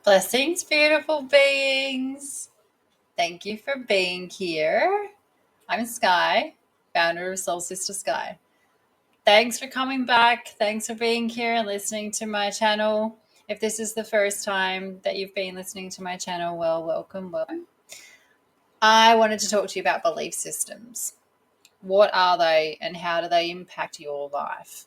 Blessings, beautiful beings. Thank you for being here. I'm Sky, founder of Soul Sister Sky. Thanks for coming back. Thanks for being here and listening to my channel. If this is the first time that you've been listening to my channel, well, welcome. I wanted to talk to you about belief systems. What are they and how do they impact your life?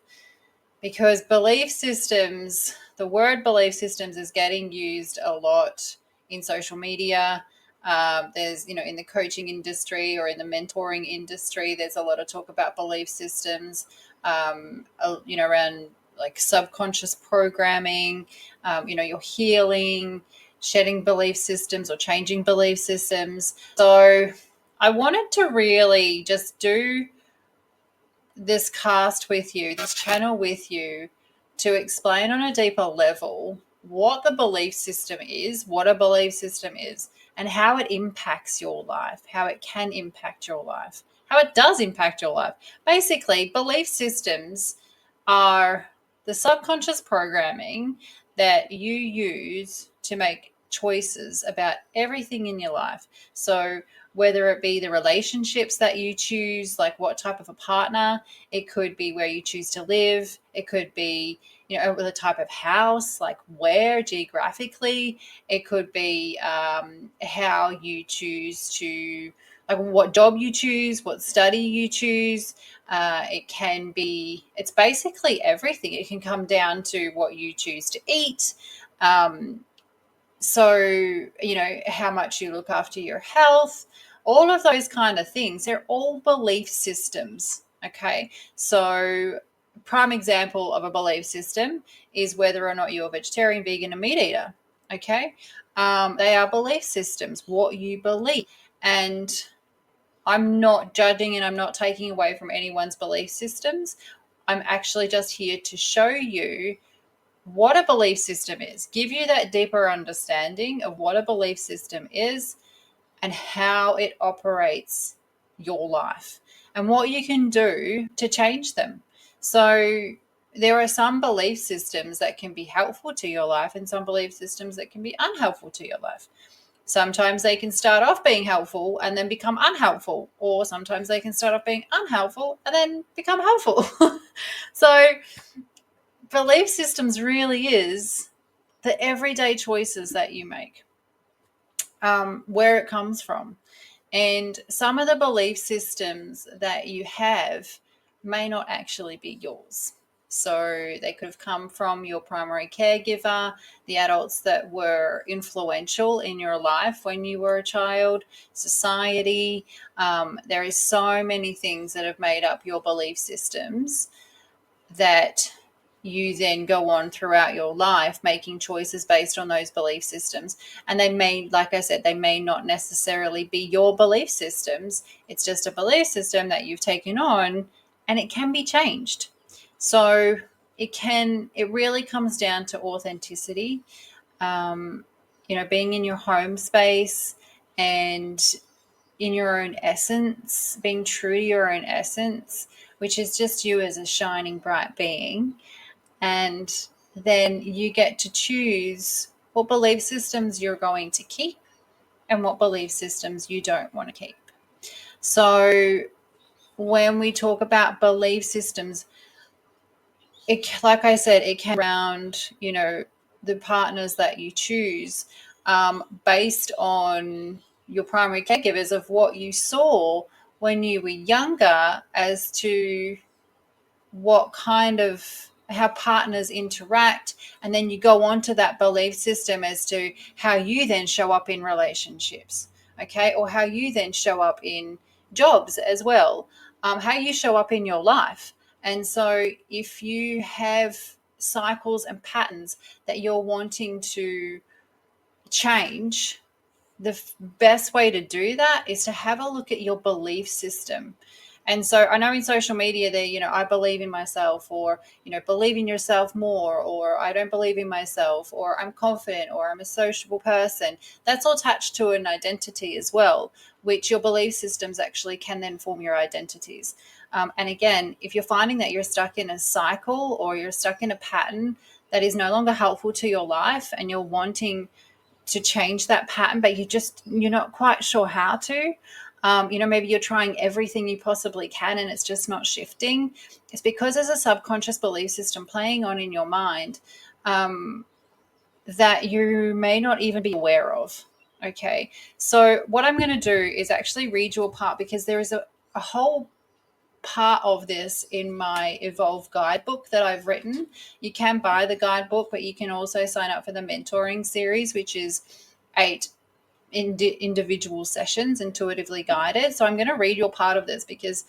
Because belief systems, the word belief systems is getting used a lot in social media. There's, in the coaching industry or in the mentoring industry, there's a lot of talk about belief systems, around like subconscious programming, your healing, shedding belief systems or changing belief systems. So I wanted to really just do this cast with you, this channel with you, to explain on a deeper level what the belief system is, what a belief system is, and how it impacts your life, how it can impact your life, how it does impact your life. Basically, belief systems are the subconscious programming that you use to make choices about everything in your life. So whether it be the relationships that you choose, like what type of a partner, it could be where you choose to live, it could be, the type of house, like where geographically, it could be how you choose to, like what job you choose, what study you choose. It's basically everything. It can come down to what you choose to eat. How much you look after your health, all of those kind of things, they're all belief systems. Okay. So prime example of a belief system is whether or not you're a vegetarian, vegan, and meat eater. Okay. They are belief systems, what you believe. And I'm not judging and I'm not taking away from anyone's belief systems. I'm actually just here to show you what a belief system is, give you that deeper understanding of what a belief system is and how it operates your life and what you can do to change them. So there are some belief systems that can be helpful to your life and some belief systems that can be unhelpful to your life. Sometimes they can start off being helpful and then become unhelpful, or sometimes they can start off being unhelpful and then become helpful. So belief systems really is the everyday choices that you make, where it comes from. And some of the belief systems that you have may not actually be yours. So they could have come from your primary caregiver, the adults that were influential in your life when you were a child, society. There is so many things that have made up your belief systems that you then go on throughout your life making choices based on those belief systems. And they may, like I said, they may not necessarily be your belief systems. It's just a belief system that you've taken on and it can be changed. So it really comes down to authenticity, being in your home space and in your own essence, being true to your own essence, which is just you as a shining bright being. And then you get to choose what belief systems you're going to keep and what belief systems you don't want to keep. So when we talk about belief systems, like I said, it can around, the partners that you choose, based on your primary caregivers of what you saw when you were younger as to how partners interact, and then you go on to that belief system as to how you then show up in relationships, okay, or how you then show up in jobs as well, how you show up in your life. And so if you have cycles and patterns that you're wanting to change, the best way to do that is to have a look at your belief system. And so I know in social media there, I believe in myself, or, believe in yourself more, or I don't believe in myself, or I'm confident, or I'm a sociable person. That's all attached to an identity as well, which your belief systems actually can then form your identities. And again, if you're finding that you're stuck in a cycle or you're stuck in a pattern that is no longer helpful to your life and you're wanting to change that pattern, but you're not quite sure how to. Maybe you're trying everything you possibly can and it's just not shifting. It's because there's a subconscious belief system playing on in your mind that you may not even be aware of. Okay, so what I'm going to do is actually read you a part, because there is a whole part of this in my Evolve guidebook that I've written. You can buy the guidebook, but you can also sign up for the mentoring series, which is 8 individual sessions, intuitively guided. So I'm going to read you a part of this, because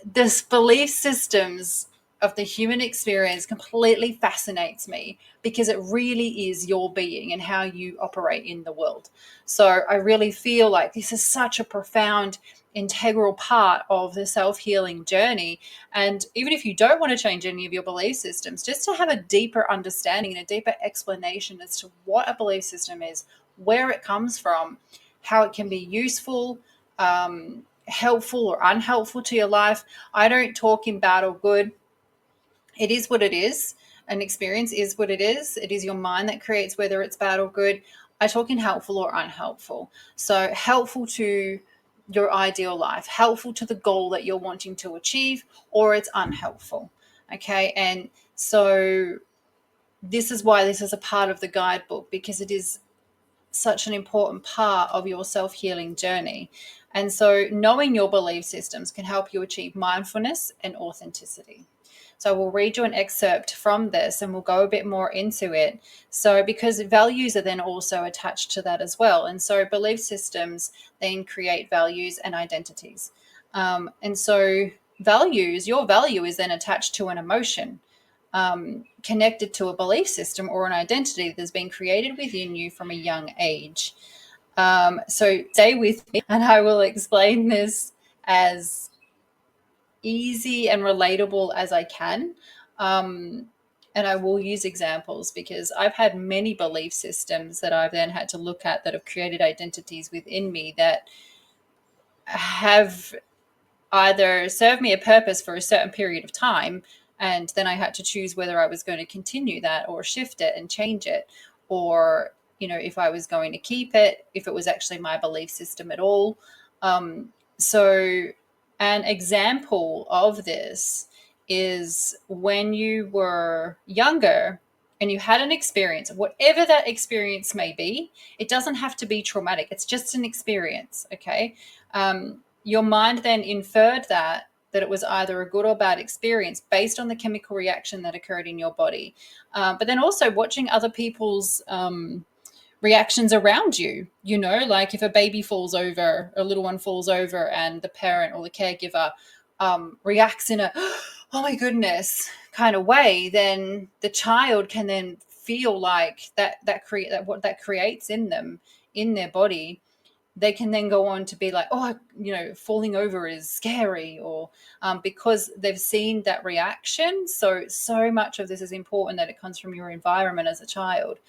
this belief systems of the human experience completely fascinates me, because it really is your being and how you operate in the world. So I really feel like this is such a profound, integral part of the self-healing journey. And even if you don't want to change any of your belief systems, just to have a deeper understanding and a deeper explanation as to what a belief system is, where it comes from, how it can be useful, helpful or unhelpful to your life. I don't talk in bad or good. It is what it is. An experience is what it is. It is your mind that creates whether it's bad or good. I talk in helpful or unhelpful. So helpful to your ideal life, helpful to the goal that you're wanting to achieve, or it's unhelpful. Okay. And so this is why this is a part of the guidebook, because it is such an important part of your self-healing journey. And so knowing your belief systems can help you achieve mindfulness and authenticity. So we'll read you an excerpt from this and we'll go a bit more into it. So because values are then also attached to that as well. And so belief systems then create values and identities. And so your value is then attached to an emotion, connected to a belief system or an identity that's been created within you from a young age. So stay with me and I will explain this as easy and relatable as I can. And I will use examples, because I've had many belief systems that I've then had to look at that have created identities within me that have either served me a purpose for a certain period of time, and then I had to choose whether I was going to continue that or shift it and change it, or if I was going to keep it, if it was actually my belief system at all. So an example of this is when you were younger and you had an experience, whatever that experience may be. It doesn't have to be traumatic. It's just an experience, okay? Your mind then inferred that it was either a good or bad experience based on the chemical reaction that occurred in your body. But then also watching other people's reactions around you, like if a baby falls over, a little one falls over, and the parent or the caregiver reacts in a, oh my goodness kind of way, then the child can then feel like what that creates in them, in their body. They can then go on to be like, oh, falling over is scary, or because they've seen that reaction. So much of this is important that it comes from your environment as a child.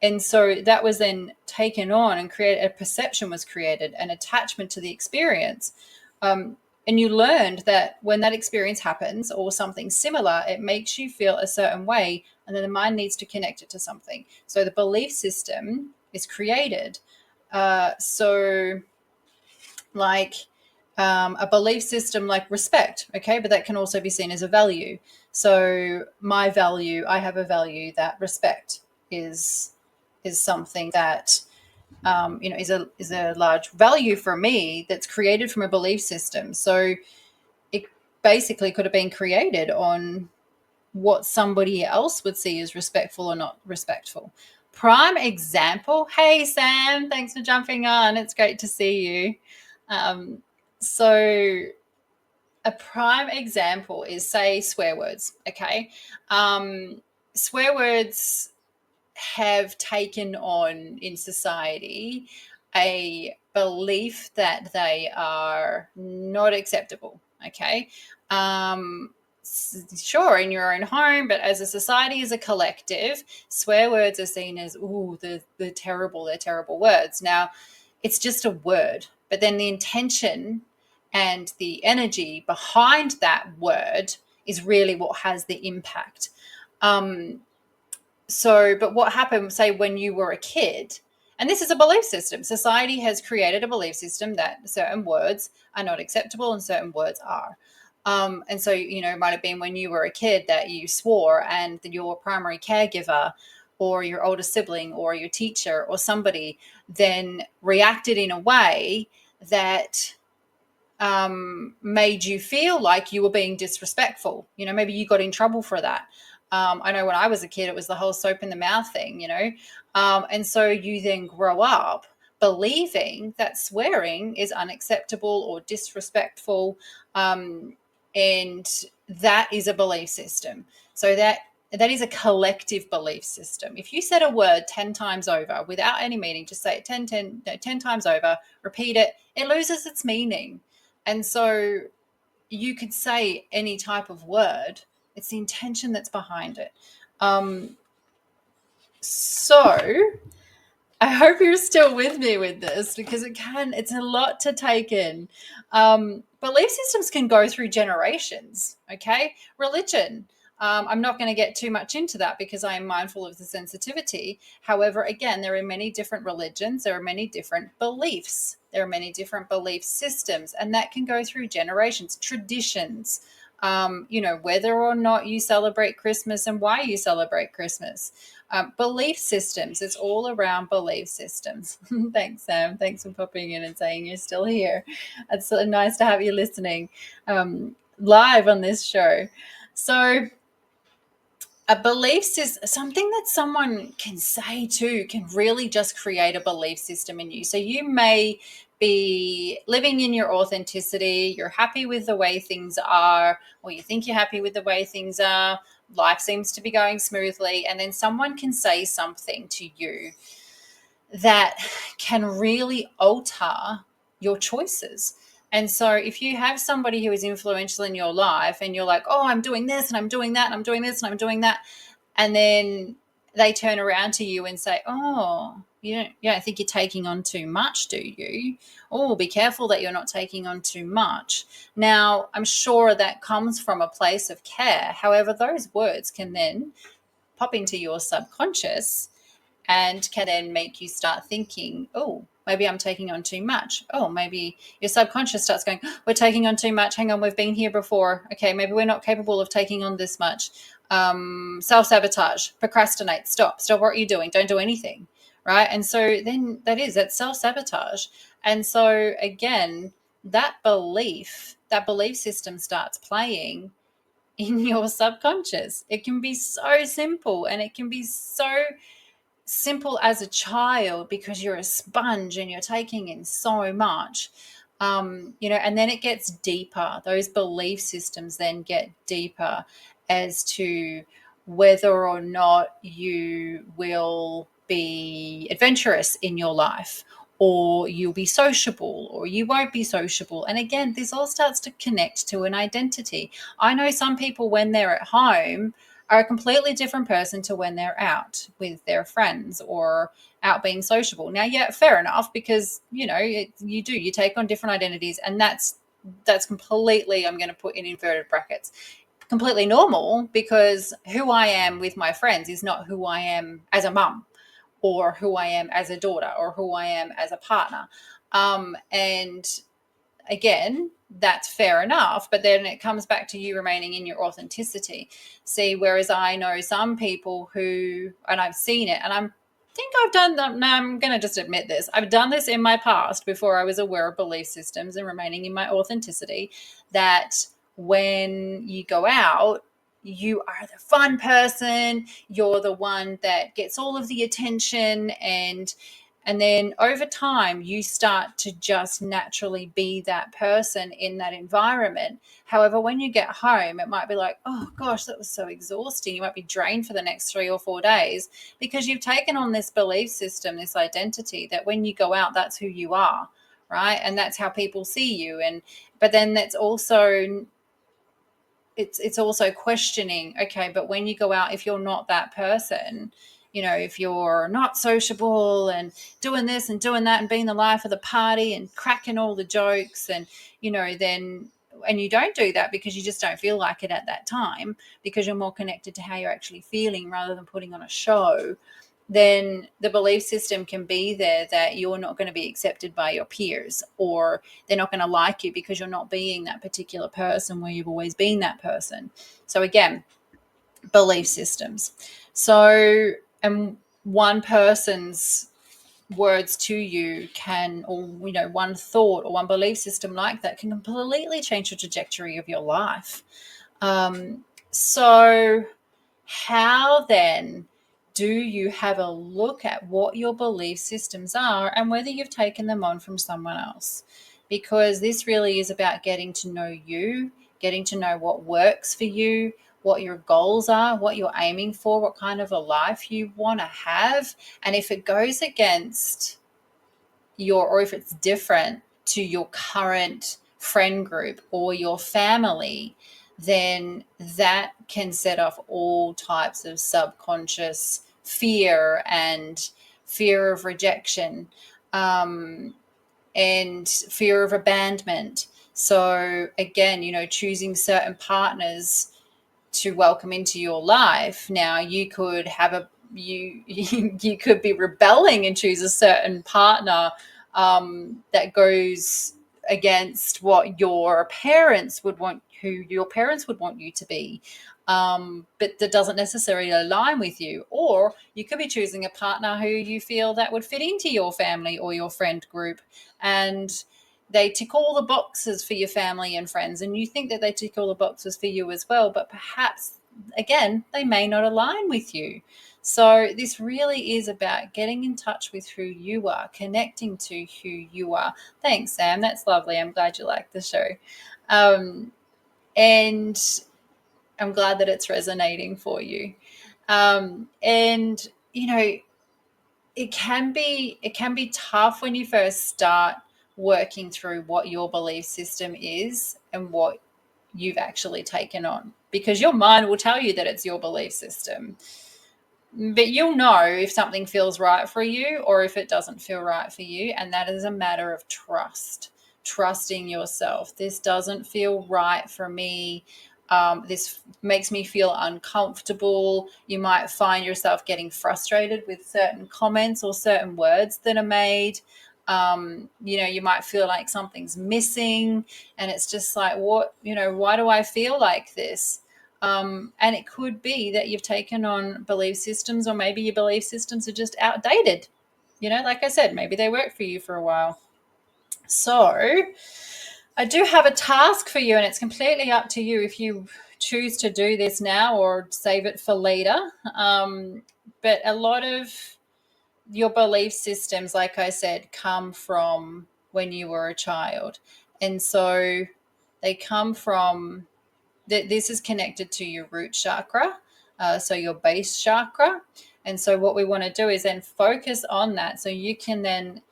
And so that was then taken on and created, a perception was created, an attachment to the experience. And you learned that when that experience happens or something similar, it makes you feel a certain way, and then the mind needs to connect it to something. So the belief system is created. So like a belief system like respect, okay, but that can also be seen as a value. So I have a value that respect is something that is a large value for me, that's created from a belief system. So it basically could have been created on what somebody else would see as respectful or not respectful. Prime example. Hey, Sam, thanks for jumping on. It's great to see you. So a prime example is, say, swear words. Okay. Swear words have taken on in society a belief that they are not acceptable. Okay. Sure, in your own home, but as a society, as a collective, swear words are seen as, they're terrible words. Now, it's just a word, but then the intention and the energy behind that word is really what has the impact. So, but what happened, say, when you were a kid, and this is a belief system. Society has created a belief system that certain words are not acceptable and certain words are. And so, it might have been when you were a kid that you swore, and your primary caregiver or your older sibling or your teacher or somebody then reacted in a way that made you feel like you were being disrespectful. Maybe you got in trouble for that. I know when I was a kid, it was the whole soap in the mouth thing, and so you then grow up believing that swearing is unacceptable or disrespectful. And that is a belief system. So that is a collective belief system. If you said a word 10 times over without any meaning, just say it 10 times over, repeat it, it loses its meaning. And so you could say any type of word, it's the intention that's behind it. So I hope you're still with me with this, because it's a lot to take in. Belief systems can go through generations, okay? Religion. I'm not going to get too much into that because I am mindful of the sensitivity. However, again, there are many different religions. There are many different beliefs. There are many different belief systems, and that can go through generations. Traditions, whether or not you celebrate Christmas and why you celebrate Christmas. Belief systems, it's all around belief systems. Thanks, Sam. Thanks for popping in and saying you're still here. It's so nice to have you listening live on this show. So, a belief system, something that someone can say too, can really just create a belief system in you. So you may be living in your authenticity, you're happy with the way things are, or you think you're happy with the way things are, life seems to be going smoothly, and then someone can say something to you that can really alter your choices. And so if you have somebody who is influential in your life and you're like, oh, I'm doing this and I'm doing that and I'm doing this and I'm doing that, and then they turn around to you and say, oh, you don't think you're taking on too much, do you? Oh, be careful that you're not taking on too much. Now, I'm sure that comes from a place of care. However, those words can then pop into your subconscious and can then make you start thinking, oh, maybe I'm taking on too much. Oh, maybe your subconscious starts going, oh, we're taking on too much. Hang on, we've been here before. Okay, maybe we're not capable of taking on this much. Self-sabotage, procrastinate, stop what you're doing. Don't do anything, right? And so then that's self-sabotage. And so again, that belief system starts playing in your subconscious. It can be so simple, and it can be so simple as a child because you're a sponge and you're taking in so much. And then it gets deeper. Those belief systems then get deeper as to whether or not you will be adventurous in your life, or you'll be sociable, or you won't be sociable. And again, this all starts to connect to an identity. I know some people, when they're at home, are a completely different person to when they're out with their friends or out being sociable. Now, yeah, fair enough, because you take on different identities, and that's completely, I'm going to put in inverted brackets, completely normal, because who I am with my friends is not who I am as a mum, or who I am as a daughter, or who I am as a partner. And again, that's fair enough, but then it comes back to you remaining in your authenticity. See, whereas I know some people who, and I've seen it, and I've done that. Now I'm going to just admit this. I've done this in my past before I was aware of belief systems and remaining in my authenticity, that when you go out, you are the fun person, you're the one that gets all of the attention, and then over time, you start to just naturally be that person in that environment. However, when you get home, it might be like, oh gosh, that was so exhausting. You might be drained for the next 3 or 4 days because you've taken on this belief system, this identity that when you go out, that's who you are, right? And that's how people see you. But then that's also, it's also questioning, okay, but when you go out, if you're not that person, if you're not sociable and doing this and doing that and being the life of the party and cracking all the jokes, and then and you don't do that because you just don't feel like it at that time, because you're more connected to how you're actually feeling rather than putting on a show, then the belief system can be there that you're not going to be accepted by your peers, or they're not going to like you because you're not being that particular person where you've always been that person. So again, belief systems. So, and one person's words to you can, or one thought or one belief system like that can completely change the trajectory of your life. So how then do you have a look at what your belief systems are and whether you've taken them on from someone else? Because this really is about getting to know you, getting to know what works for you, what your goals are, what you're aiming for, what kind of a life you want to have. And if it goes against or if it's different to your current friend group or your family, then that can set off all types of subconscious fear and fear of rejection, and fear of abandonment. So again, choosing certain partners to welcome into your life. Now you could have you could be rebelling and choose a certain partner that goes against what your parents would want, who your parents would want you to be, but that doesn't necessarily align with you. Or you could be choosing a partner who you feel that would fit into your family or your friend group, and they tick all the boxes for your family and friends, and you think that they tick all the boxes for you as well, but perhaps, again, they may not align with you. So this really is about getting in touch with who you are, connecting to who you are. Thanks, Sam. That's lovely. I'm glad you liked the show. And I'm glad that it's resonating for you. And, it can be tough when you first start working through what your belief system is and what you've actually taken on, because your mind will tell you that it's your belief system, but you'll know if something feels right for you or if it doesn't feel right for you. And that is a matter of trusting yourself. This doesn't feel right for me. This makes me feel uncomfortable. You might find yourself getting frustrated with certain comments or certain words that are made. You might feel like something's missing, and it's just like, why do I feel like this? And it could be that you've taken on belief systems, or maybe your belief systems are just outdated. Like I said, maybe they worked for you for a while. So I do have a task for you, and it's completely up to you if you choose to do this now or save it for later. But a lot of your belief systems, like I said, come from when you were a child. And so they come from, this is connected to your root chakra, so your base chakra. And so what we want to do is then focus on that, so you can then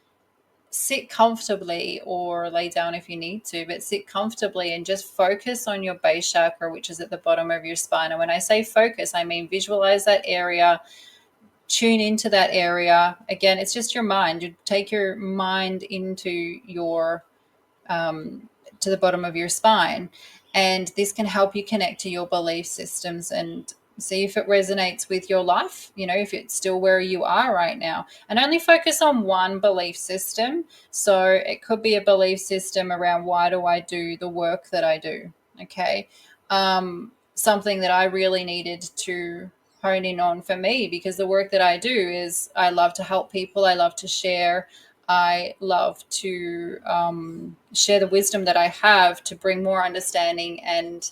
sit comfortably or lay down if you need to, but sit comfortably and just focus on your base chakra, which is at the bottom of your spine. And when I say focus, I mean visualize that area, tune into that area. Again, it's just your mind. You take your mind into your to the bottom of your spine, and this can help you connect to your belief systems and see if it resonates with your life, if it's still where you are right now. And only focus on one belief system. So it could be a belief system around, why do I do the work that I do? Okay. Something that I really needed to hone in on for me, because the work that I do is, I love to help people. I love to share. I love to share the wisdom that I have to bring more understanding and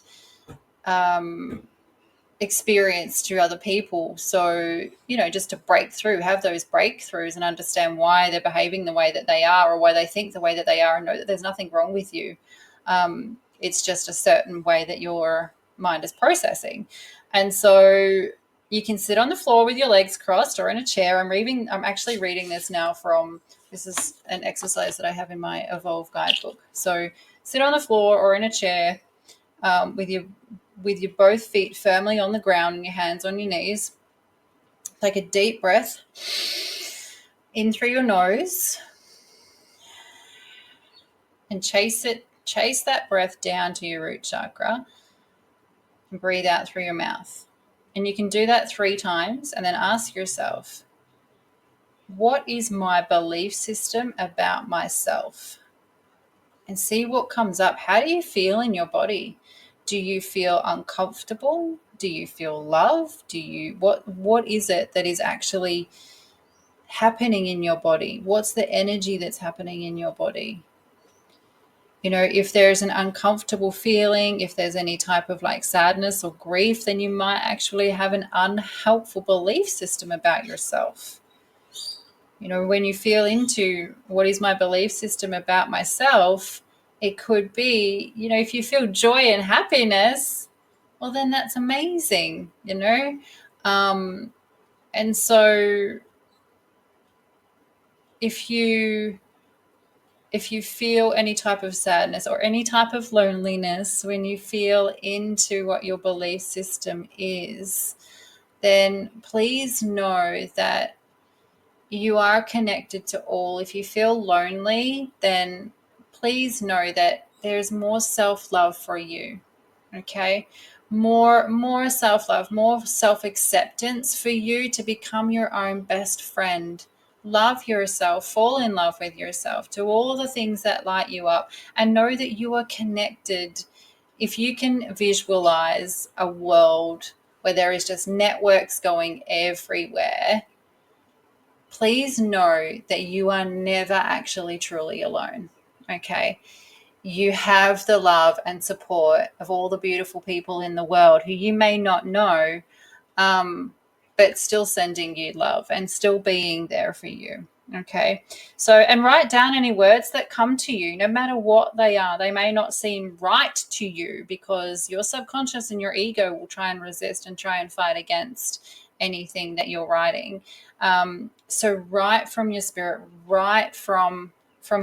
experience to other people. So, just to break through, have those breakthroughs and understand why they're behaving the way that they are, or why they think the way that they are, and know that there's nothing wrong with you. It's just a certain way that your mind is processing. And so you can sit on the floor with your legs crossed or in a chair. I'm actually reading this now this is an exercise that I have in my Evolve guidebook. So sit on the floor or in a chair, with your both feet firmly on the ground and your hands on your knees. Take a deep breath in through your nose and chase it chase that breath down to your root chakra and breathe out through your mouth. And you can do that 3 times and then ask yourself, what is my belief system about myself? And see what comes up. How do you feel in your body? Do you feel uncomfortable? Do you feel love? What is it that is actually happening in your body? What's the energy that's happening in your body? If there's an uncomfortable feeling, if there's any type of like sadness or grief, then you might actually have an unhelpful belief system about yourself. When you feel into what is my belief system about myself, it could be, if you feel joy and happiness, well, then that's amazing, and so if you feel any type of sadness or any type of loneliness, when you feel into what your belief system is, then please know that you are connected to all. If you feel lonely, then please know that there's more self-love for you. Okay? More self-love, more self-acceptance for you to become your own best friend. Love yourself, fall in love with yourself, do all the things that light you up, and know that you are connected. If you can visualize a world where there is just networks going everywhere, please know that you are never actually truly alone. Okay? You have the love and support of all the beautiful people in the world who you may not know, but still sending you love and still being there for you. Okay. So, and write down any words that come to you, no matter what they are. They may not seem right to you because your subconscious and your ego will try and resist and try and fight against anything that you're writing. So write from your spirit, write from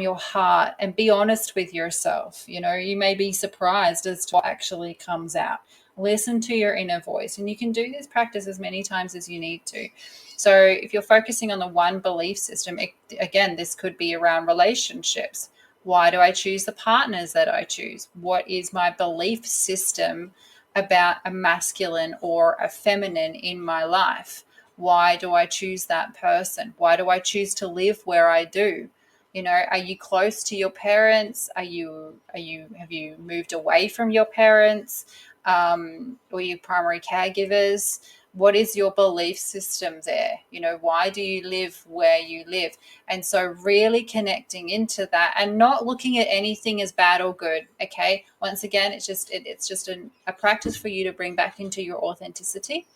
your heart, and be honest with yourself. You may be surprised as to what actually comes out. Listen to your inner voice, and you can do this practice as many times as you need to. So if you're focusing on the one belief system, again, this could be around relationships. Why do I choose the partners that I choose? What is my belief system about a masculine or a feminine in my life? Why do I choose that person? Why do I choose to live where I do? Are you close to your parents? Have you moved away from your parents? Or you primary caregivers? What is your belief system there? Why do you live where you live? And so really connecting into that and not looking at anything as bad or good. Okay. Once again, it's just a practice for you to bring back into your authenticity.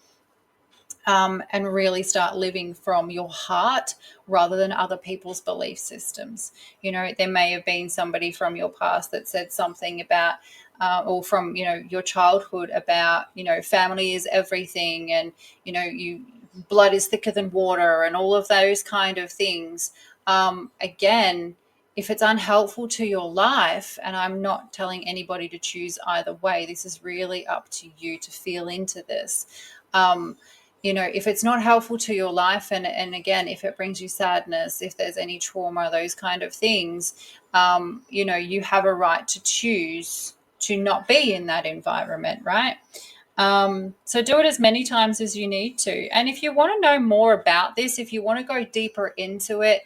And really start living from your heart rather than other people's belief systems. There may have been somebody from your past that said something about, or from, your childhood about, family is everything, and, blood is thicker than water, and all of those kind of things. Again, if it's unhelpful to your life, and I'm not telling anybody to choose either way, this is really up to you to feel into this. If it's not helpful to your life, and again, if it brings you sadness, if there's any trauma, those kind of things, you have a right to choose to not be in that environment, right? So do it as many times as you need to. And if you want to know more about this, if you want to go deeper into it,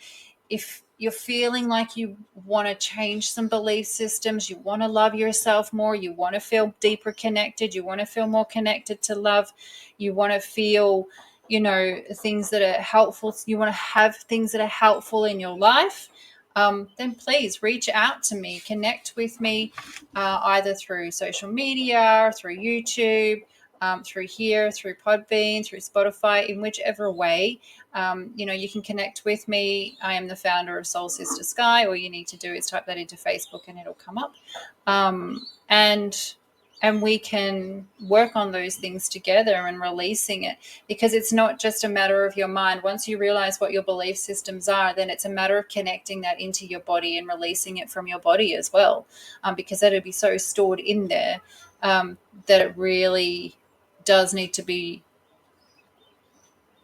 if you're feeling like you want to change some belief systems, you want to love yourself more, you want to feel deeper connected, you want to feel more connected to love, you want to feel, things that are helpful, you want to have things that are helpful in your life, then please reach out to me, connect with me, either through social media, through YouTube, through here, through Podbean, through Spotify, in whichever way. You can connect with me. I am the founder of Soul Sister Sky. All you need to do is type that into Facebook and it'll come up. And we can work on those things together and releasing it, because it's not just a matter of your mind. Once you realize what your belief systems are, then it's a matter of connecting that into your body and releasing it from your body as well, because that'll be so stored in there that it really does need to be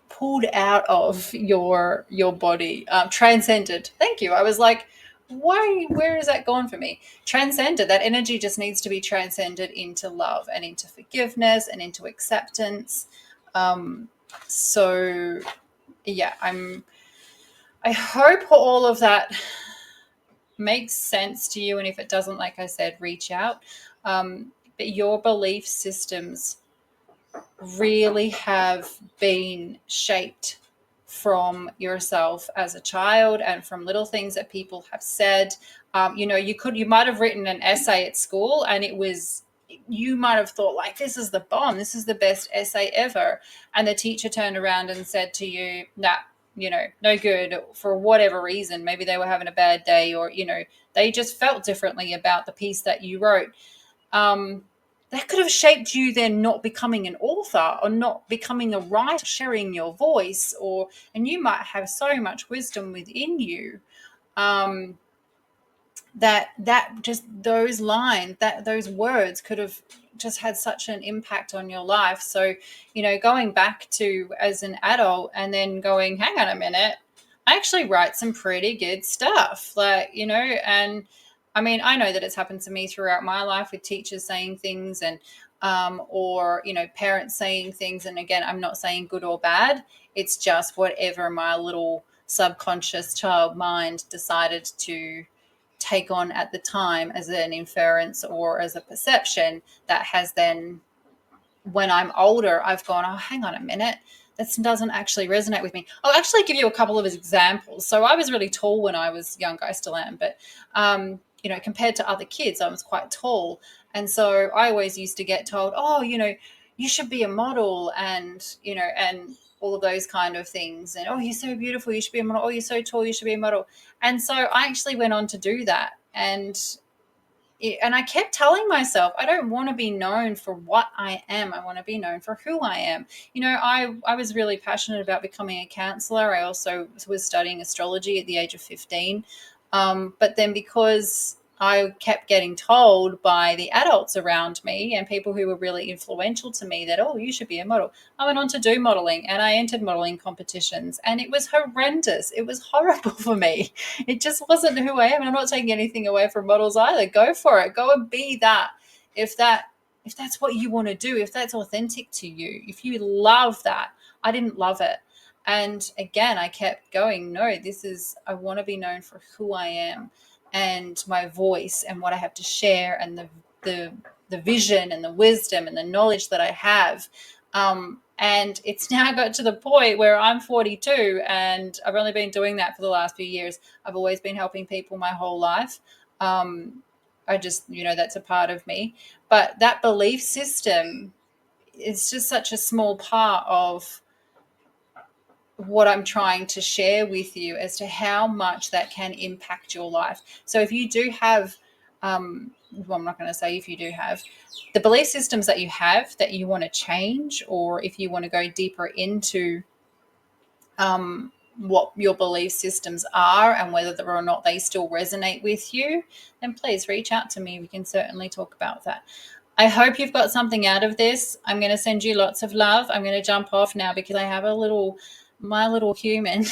pulled out of your body, transcended. Thank you. I was like, where has that gone for me? Transcended. That energy just needs to be transcended into love and into forgiveness and into acceptance. So yeah, I hope all of that makes sense to you. And if it doesn't, like I said, reach out. But your belief systems really have been shaped from yourself as a child and from little things that people have said. You might have written an essay at school and you might have thought like, this is the bomb, this is the best essay ever. And the teacher turned around and said to you, nah, no good, for whatever reason. Maybe they were having a bad day, or, they just felt differently about the piece that you wrote. That could have shaped you then not becoming an author or not becoming a writer, sharing your voice, and you might have so much wisdom within you, that just those lines, that those words could have just had such an impact on your life. So, going back to as an adult and then going, hang on a minute, I actually write some pretty good stuff, and I mean, I know that it's happened to me throughout my life with teachers saying things and or parents saying things. And again, I'm not saying good or bad. It's just whatever my little subconscious child mind decided to take on at the time as an inference or as a perception, that has then, when I'm older, I've gone, oh, hang on a minute, that doesn't actually resonate with me. I'll actually give you a couple of examples. So I was really tall when I was younger. I still am, but compared to other kids, I was quite tall. And so I always used to get told, oh, you should be a model, and all of those kind of things. And, oh, you're so beautiful, you should be a model. Oh, you're so tall, you should be a model. And so I actually went on to do that. And I kept telling myself, I don't want to be known for what I am. I want to be known for who I am. I was really passionate about becoming a counselor. I also was studying astrology at the age of 15. But then because I kept getting told by the adults around me and people who were really influential to me that, oh, you should be a model, I went on to do modeling, and I entered modeling competitions, and it was horrendous. It was horrible for me. It just wasn't who I am. And I'm not taking anything away from models either. Go for it. Go and be that. If that's what you want to do, if that's authentic to you, if you love that. I didn't love it. And again, I kept going, no, I want to be known for who I am and my voice and what I have to share, and the vision and the wisdom and the knowledge that I have. And it's now got to the point where I'm 42 and I've only been doing that for the last few years. I've always been helping people my whole life. I just, that's a part of me. But that belief system is just such a small part of what I'm trying to share with you as to how much that can impact your life. So if you do have, I'm not going to say if you do have, the belief systems that you have that you want to change, or if you want to go deeper into what your belief systems are and whether or not they still resonate with you, then please reach out to me. We can certainly talk about that. I hope you've got something out of this. I'm going to send you lots of love. I'm going to jump off now because I have my little human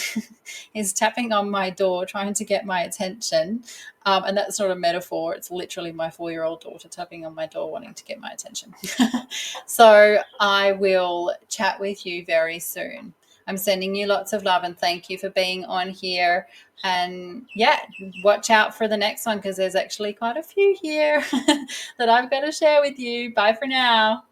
is tapping on my door trying to get my attention. And that's not a metaphor. It's literally my 4-year-old daughter tapping on my door wanting to get my attention. So I will chat with you very soon. I'm sending you lots of love and thank you for being on here. And yeah, watch out for the next one because there's actually quite a few here that I've got to share with you. Bye for now.